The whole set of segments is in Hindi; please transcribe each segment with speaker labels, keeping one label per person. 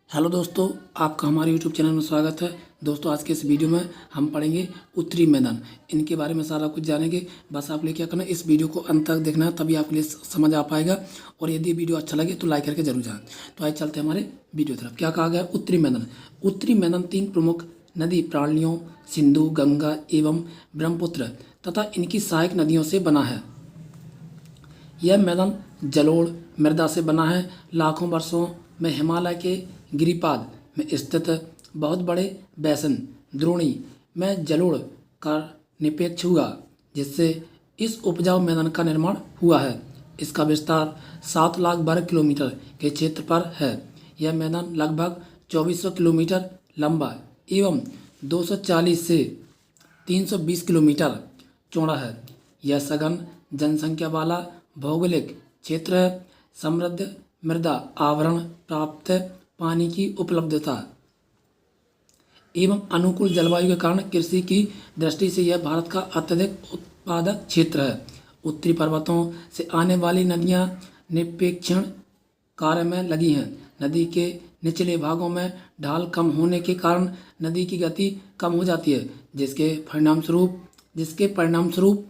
Speaker 1: हेलो दोस्तों, आपका हमारे यूट्यूब चैनल में स्वागत है। दोस्तों, आज के इस वीडियो में हम पढ़ेंगे उत्तरी मैदान। इनके बारे में सारा कुछ जानेंगे। बस आप लिए क्या करना है, इस वीडियो को अंत तक देखना है, तभी आपके लिए समझ आ पाएगा। और यदि वीडियो अच्छा लगे तो लाइक करके जरूर जाएं। तो आइए चलते हैं हमारे वीडियो तरफ। क्या कहा गया? उत्तरी मैदान। उत्तरी मैदान 3 प्रमुख नदी प्रणालियों सिंधु, गंगा एवं ब्रह्मपुत्र तथा इनकी सहायक नदियों से बना है। यह मैदान जलोढ़ मृदा से बना है। लाखों वर्षों में हिमालय के गिरिपाद में स्थित बहुत बड़े बेसिन द्रोणी में जलोढ़ का निक्षेप हुआ, जिससे इस उपजाऊ मैदान का निर्माण हुआ है। इसका विस्तार 7 लाख वर्ग किलोमीटर के क्षेत्र पर है। यह मैदान लगभग 2400 किलोमीटर लंबा एवं 240 से 320 किलोमीटर चौड़ा है। यह सघन जनसंख्या वाला भौगोलिक क्षेत्र है। समृद्ध मृदा आवरण, प्राप्त पानी की उपलब्धता एवं अनुकूल जलवायु के कारण कृषि की दृष्टि से यह भारत का अत्यधिक उत्पादक क्षेत्र है। उत्तरी पर्वतों से आने वाली नदियां निक्षेपण कार्य में लगी हैं। नदी के निचले भागों में ढाल कम होने के कारण नदी की गति कम हो जाती है, जिसके परिणामस्वरूप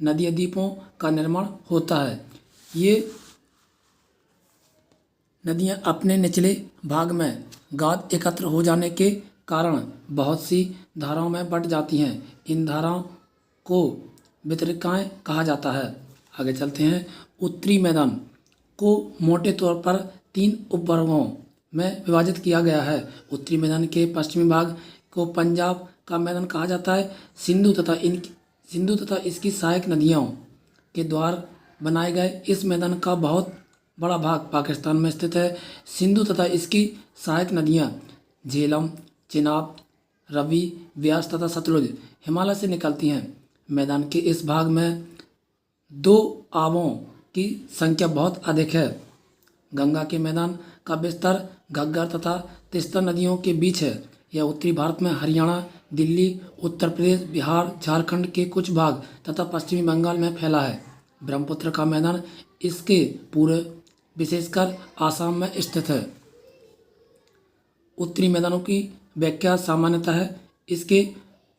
Speaker 1: नदी द्वीपों का निर्माण होता है। ये नदियां अपने निचले भाग में गाद एकत्र हो जाने के कारण बहुत सी धाराओं में बंट जाती हैं। इन धाराओं को वितरकाएँ कहा जाता है। आगे चलते हैं। उत्तरी मैदान को मोटे तौर पर 3 उपवर्गों में विभाजित किया गया है। उत्तरी मैदान के पश्चिमी भाग को पंजाब का मैदान कहा जाता है। सिंधु तथा इसकी सहायक नदियों के द्वारा बनाए गए इस मैदान का बहुत बड़ा भाग पाकिस्तान में स्थित है। सिंधु तथा इसकी सहायक नदियां झेलम, चिनाब, रवि, व्यास तथा सतलुज हिमालय से निकलती हैं। मैदान के इस भाग में 2 आवों की संख्या बहुत अधिक है। गंगा के मैदान का विस्तार घग्गर तथा तीस्ता नदियों के बीच है। यह उत्तरी भारत में हरियाणा, दिल्ली, उत्तर प्रदेश, बिहार, झारखंड के कुछ भाग तथा पश्चिमी बंगाल में फैला है। ब्रह्मपुत्र का मैदान इसके पूर्व विशेषकर आसाम में स्थित है। उत्तरी मैदानों की व्याख्या सामान्यतः है इसके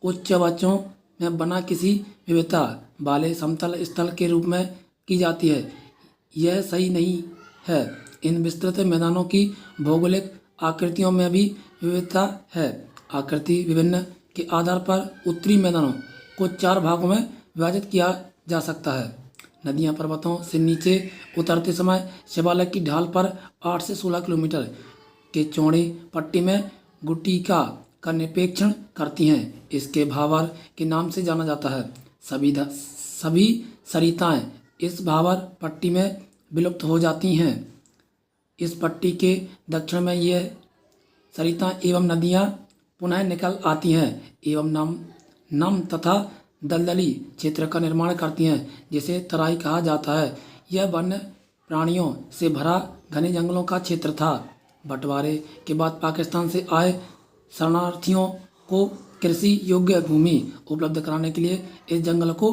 Speaker 1: उच्चवाचों में बना किसी विविधता वाले समतल स्थल के रूप में की जाती है। यह सही नहीं है। इन विस्तृत मैदानों की भौगोलिक आकृतियों में भी विविधता है। आकृति विभिन्न के आधार पर उत्तरी मैदानों को 4 भागों में विभाजित किया जा सकता है। नदियां पर्वतों से नीचे उतरते समय शिवालिक की ढाल पर 8 से 16 किलोमीटर के चौड़ी पट्टी में गुटिका का निक्षेपण करती हैं। इसके भावर के नाम से जाना जाता है। सभी सरिताएं इस भावर पट्टी में विलुप्त हो जाती हैं। इस पट्टी के दक्षिण में यह सरिताएं एवं नदियां पुनः निकल आती हैं एवं नम तथा दलदली क्षेत्र का निर्माण करती हैं, जिसे तराई कहा जाता है। यह वन्य प्राणियों से भरा घने जंगलों का क्षेत्र था। बंटवारे के बाद पाकिस्तान से आए शरणार्थियों को कृषि योग्य भूमि उपलब्ध कराने के लिए इस जंगल को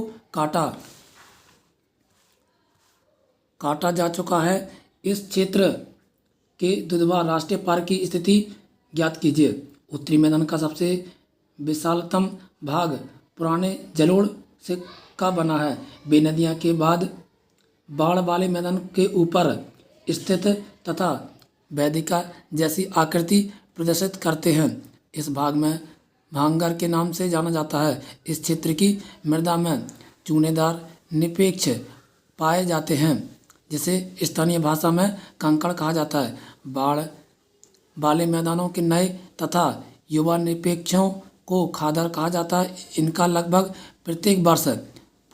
Speaker 1: काटा जा चुका है। इस क्षेत्र के दुधवा राष्ट्रीय पार्क की स्थिति ज्ञात कीजिए। उत्तरी मैदान का सबसे विशालतम भाग पुराने जलोढ़ से का बना है। वे नदियाँ के बाद बाढ़ वाले मैदान के ऊपर स्थित तथा वेदिका जैसी आकृति प्रदर्शित करते हैं। इस भाग में भांगर के नाम से जाना जाता है। इस क्षेत्र की मृदा में चूनेदार निक्षेप पाए जाते हैं, जिसे स्थानीय भाषा में कंकड़ कहा जाता है। बाढ़ वाले मैदानों के नए तथा युवा निक्षेपों को खादर कहा जाता है। इनका लगभग प्रत्येक वर्ष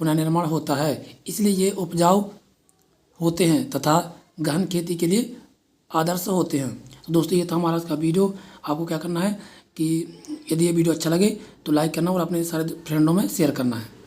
Speaker 1: पुनर्निर्माण होता है, इसलिए ये उपजाऊ होते हैं तथा गहन खेती के लिए आदर्श होते हैं। तो दोस्तों, ये था हमारा इसका वीडियो। आपको क्या करना है कि यदि ये वीडियो अच्छा लगे तो लाइक करना और अपने सारे फ्रेंडों में शेयर करना है।